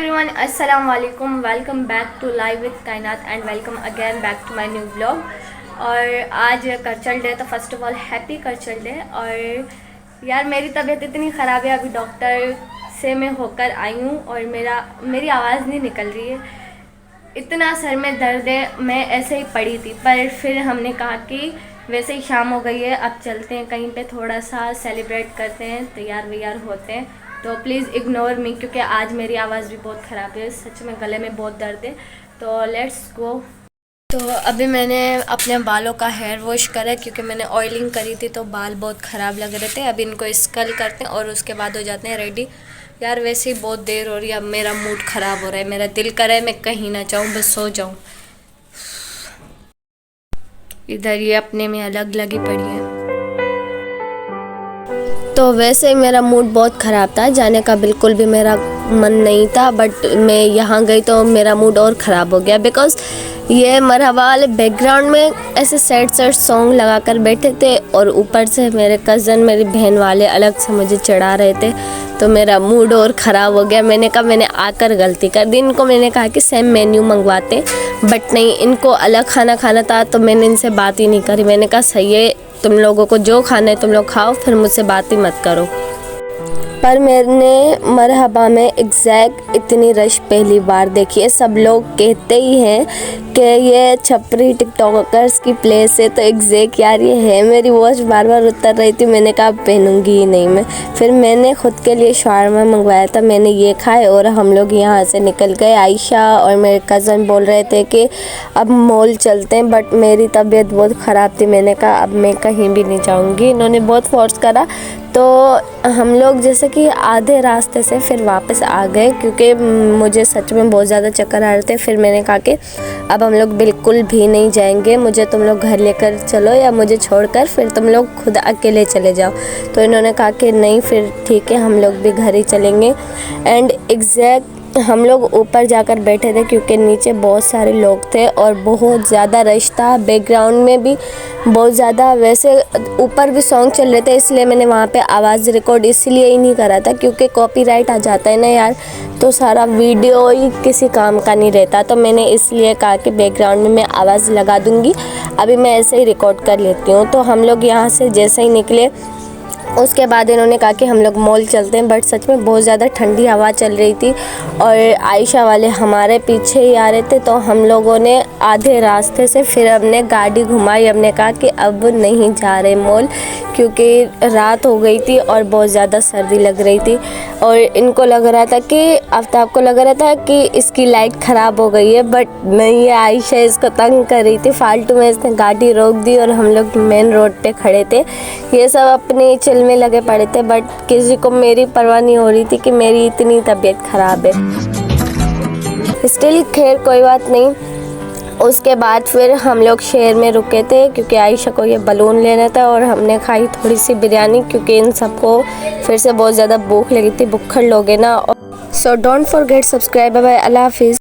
Everyone, अस्सलाम वालेकुम। Welcome back to live with Kainat and welcome again back to my new blog. और आज cultural day, तो first of all happy cultural day. और यार मेरी तबीयत इतनी ख़राब है, अभी डॉक्टर से मैं होकर आई हूँ और मेरी आवाज़ नहीं निकल रही है, इतना सर में दर्द है। मैं ऐसे ही पड़ी थी, पर फिर हमने कहा कि वैसे ही शाम हो गई है, अब चलते हैं कहीं पे, थोड़ा सा सेलिब्रेट करते हैं, तैयार वैयार होते हैं। तो प्लीज़ इग्नोर मी, क्योंकि आज मेरी आवाज़ भी बहुत ख़राब है, सच में गले में बहुत दर्द है। तो लेट्स गो। तो अभी मैंने अपने बालों का हेयर वॉश करा, क्योंकि मैंने ऑयलिंग करी थी तो बाल बहुत ख़राब लग रहे थे। अभी इनको स्कल करते हैं और उसके बाद हो जाते हैं रेडी। यार वैसे ही बहुत देर हो रही है, अब मेरा मूड ख़राब हो रहा है, मेरा दिल करे मैं कहीं ना जाऊँ, बस सो जाऊँ। इधर ये अपने में अलग लगी पड़ी है। तो वैसे ही मेरा मूड बहुत ख़राब था, जाने का बिल्कुल भी मेरा मन नहीं था, बट मैं यहाँ गई तो मेरा मूड और ख़राब हो गया। बिकॉज़ ये मरहबा वाले बैकग्राउंड में ऐसे सैड सॉन्ग लगा कर बैठे थे और ऊपर से मेरे कज़न, मेरी बहन वाले अलग से मुझे चढ़ा रहे थे, तो मेरा मूड और ख़राब हो गया। मैंने कहा मैंने आकर गलती कर दी। इनको मैंने कहा कि सेम मेन्यू मंगवाते, बट नहीं, इनको अलग खाना खाना था, तो मैंने इनसे बात ही नहीं करी। मैंने कहा सही है, तुम लोगों को जो खाना है तुम लोग खाओ, फिर मुझसे बात ही मत करो। पर मैंने मरहबा में एग्जैक्ट इतनी रश पहली बार देखी है। सब लोग कहते ही हैं कि ये छपरी टिकटॉकर्स की प्लेस है, तो एग्जैक्ट यार ये है। मेरी वॉच बार बार उतर रही थी, मैंने कहा पहनूंगी ही नहीं मैं। फिर मैंने ख़ुद के लिए शावरमा मंगवाया था, मैंने ये खाए और हम लोग यहाँ से निकल गए। आयशा और मेरे कज़न बोल रहे थे कि अब मॉल चलते हैं, बट मेरी तबीयत बहुत ख़राब थी, मैंने कहा अब मैं कहीं भी नहीं जाऊँगी। इन्होंने बहुत फोर्स करा, तो हम लोग जैसे कि आधे रास्ते से फिर वापस आ गए, क्योंकि मुझे सच में बहुत ज़्यादा चक्कर आ रहे थे। फिर मैंने कहा कि अब हम लोग बिल्कुल भी नहीं जाएंगे, मुझे तुम लोग घर लेकर चलो या मुझे छोड़कर फिर तुम लोग खुद अकेले चले जाओ। तो इन्होंने कहा कि नहीं, फिर ठीक है, हम लोग भी घर ही चलेंगे। एंड एग्जैक्ट हम लोग ऊपर जाकर बैठे थे, क्योंकि नीचे बहुत सारे लोग थे और बहुत ज़्यादा रश था। बैकग्राउंड में भी बहुत ज़्यादा, वैसे ऊपर भी सॉन्ग चल रहे थे, इसलिए मैंने वहाँ पे आवाज़ रिकॉर्ड इसलिए ही नहीं करा था, क्योंकि कॉपीराइट आ जाता है ना यार, तो सारा वीडियो ही किसी काम का नहीं रहता। तो मैंने इसलिए कहा कि बैकग्राउंड में मैं आवाज़ लगा दूँगी, अभी मैं ऐसे ही रिकॉर्ड कर लेती हूँ। तो हम लोग यहाँ से जैसे ही निकले, उसके बाद इन्होंने कहा कि हम लोग मॉल चलते हैं, बट सच में बहुत ज़्यादा ठंडी हवा चल रही थी और आयशा वाले हमारे पीछे ही आ रहे थे। तो हम लोगों ने आधे रास्ते से फिर हमने गाड़ी घुमाई, हमने कहा कि अब नहीं जा रहे मॉल, क्योंकि रात हो गई थी और बहुत ज़्यादा सर्दी लग रही थी। और इनको लग रहा था कि आफ्ताब को लग रहा था कि इसकी लाइट ख़राब हो गई है, बट नहीं, आयशा इसको तंग कर रही थी फालतू में। इसने गाड़ी रोक दी और हम लोग मेन रोड पे खड़े थे। ये सब अपने चिल में लगे पड़े थे, बट किसी को मेरी परवाह नहीं हो रही थी कि मेरी इतनी तबीयत ख़राब है। स्टिल खैर कोई बात नहीं। उसके बाद फिर हम लोग शहर में रुके थे, क्योंकि आयशा को ये बलून लेना था और हमने खाई थोड़ी सी बिरयानी, क्योंकि इन सबको फिर से बहुत ज़्यादा भूख लगी थी, भुक्खड़ लोग हैं ना। So don't forget subscribe. Bye, अल्लाह हाफिज़।